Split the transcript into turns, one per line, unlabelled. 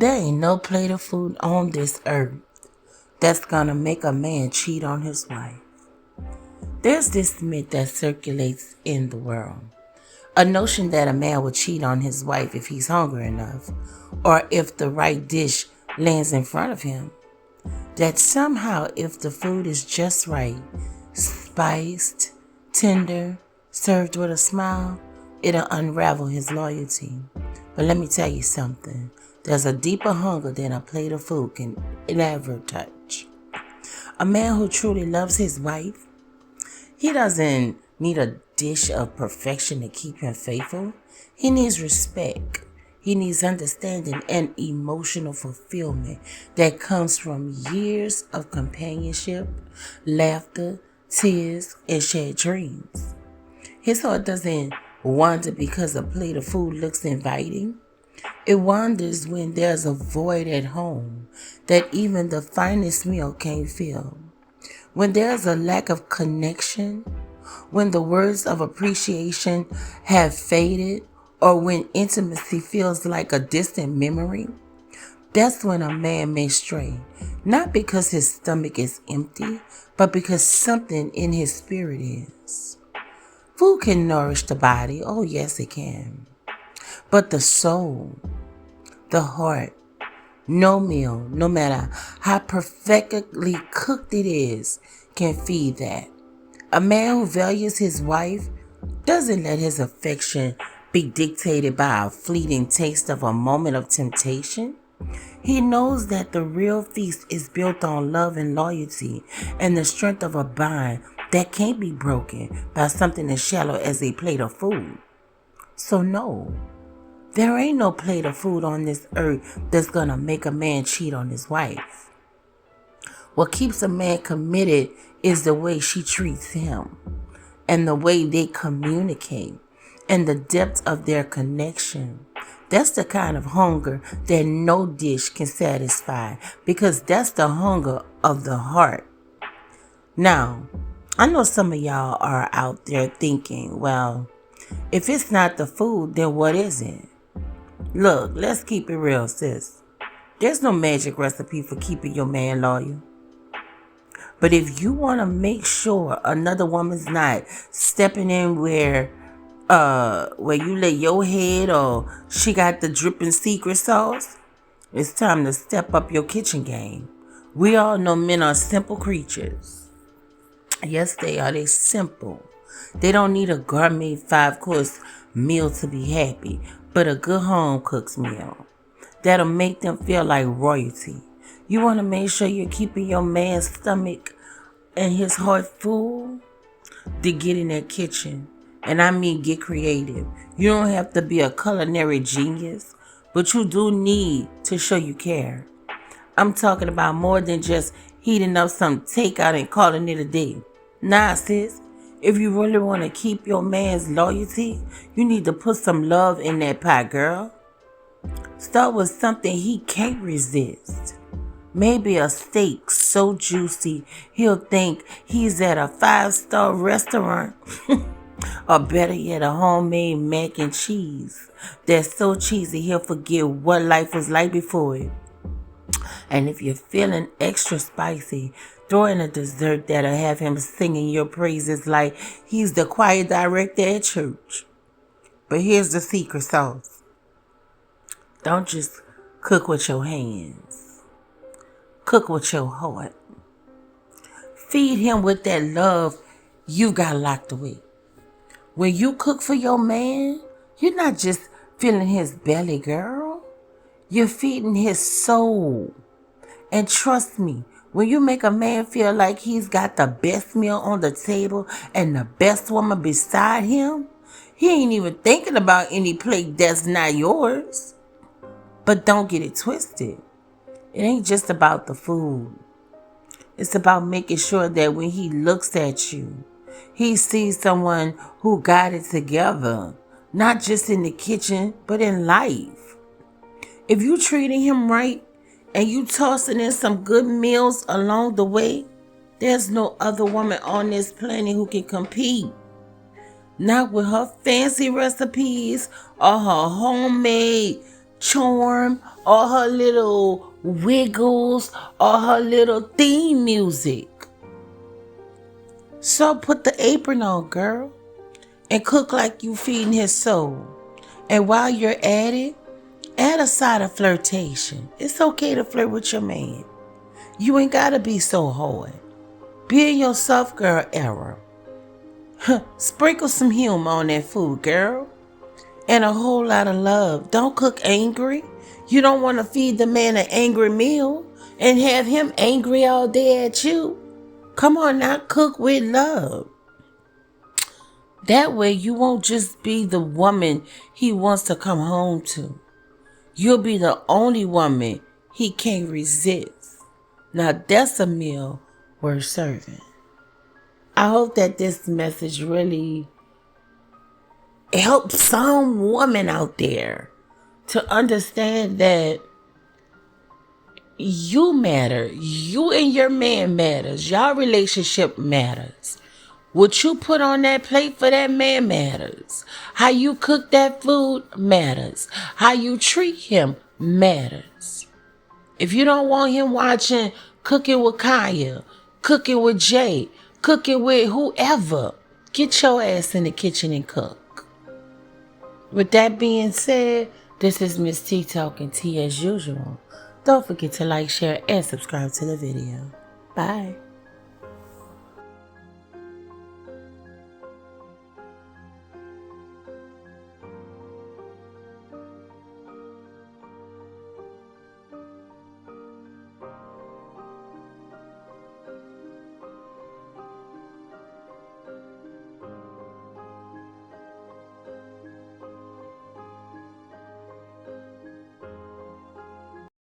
There ain't no plate of food on this earth that's gonna make a man cheat on his wife. There's this myth that circulates in the world. A notion that a man will cheat on his wife if he's hungry enough, or if the right dish lands in front of him. That somehow if the food is just right, spiced, tender, served with a smile, it'll unravel his loyalty. But let me tell you something. There's a deeper hunger than a plate of food can ever touch. A man who truly loves his wife, he doesn't need a dish of perfection to keep him faithful. He needs respect. He needs understanding and emotional fulfillment that comes from years of companionship, laughter, tears, and shared dreams. His heart doesn't wander because a plate of food looks inviting. It wanders when there's a void at home that even the finest meal can't fill. When there's a lack of connection, when the words of appreciation have faded, or when intimacy feels like a distant memory, that's when a man may stray. Not because his stomach is empty, but because something in his spirit is. Food can nourish the body. Oh, yes, it can. But the soul, the heart, no meal, no matter how perfectly cooked it is, can feed that. A man who values his wife doesn't let his affection be dictated by a fleeting taste of a moment of temptation. He knows that the real feast is built on love and loyalty and the strength of a bond that can't be broken by something as shallow as a plate of food. So no, there ain't no plate of food on this earth that's gonna make a man cheat on his wife. What keeps a man committed is the way she treats him and the way they communicate and the depth of their connection. That's the kind of hunger that no dish can satisfy, because that's the hunger of the heart. Now, I know some of y'all are out there thinking, well, if it's not the food, then what is it? Look, let's keep it real, sis. There's no magic recipe for keeping your man loyal. But if you want to make sure another woman's not stepping in where you lay your head, or she got the dripping secret sauce, it's time to step up your kitchen game. We all know men are simple creatures. Yes, they are. They simple. They don't need a gourmet 5-course meal to be happy, but a good home cooked meal that'll make them feel like royalty. You want to make sure you're keeping your man's stomach and his heart full? To get in that kitchen. And I mean get creative. You don't have to be a culinary genius, but you do need to show you care. I'm talking about more than just heating up some takeout and calling it a day. Nah, sis. If you really want to keep your man's loyalty, you need to put some love in that pie, girl. Start with something he can't resist. Maybe a steak so juicy he'll think he's at a 5-star restaurant. Or better yet, a homemade mac and cheese that's so cheesy he'll forget what life was like before it. And if you're feeling extra spicy, throw in a dessert that'll have him singing your praises like he's the choir director at church. But here's the secret sauce. Don't just cook with your hands. Cook with your heart. Feed him with that love you got locked away. When you cook for your man, you're not just filling his belly, girl. You're feeding his soul. And trust me, when you make a man feel like he's got the best meal on the table and the best woman beside him, he ain't even thinking about any plate that's not yours. But don't get it twisted. It ain't just about the food. It's about making sure that when he looks at you, he sees someone who got it together, not just in the kitchen, but in life. If you treating him right and you tossing in some good meals along the way, there's no other woman on this planet who can compete. Not with her fancy recipes or her homemade charm or her little wiggles or her little theme music. So put the apron on, girl, and cook like you feeding his soul. And while you're at it, add a side of flirtation. It's okay to flirt with your man. You ain't gotta be so hard. Be in your soft girl era. Sprinkle some humor on that food, girl. And a whole lot of love. Don't cook angry. You don't want to feed the man an angry meal and have him angry all day at you. Come on now, cook with love. That way you won't just be the woman he wants to come home to. You'll be the only woman he can't resist. Now that's a meal worth serving. I hope that this message really helps some woman out there to understand that you matter. You and your man matters. Y'all relationship matters. What you put on that plate for that man matters. How you cook that food matters. How you treat him matters. If you don't want him watching Cooking with Kaya, Cooking with Jay, Cooking with whoever, get your ass in the kitchen and cook. With that being said, this is Miss T talking tea as usual. Don't forget to like, share, and subscribe to the video. Bye.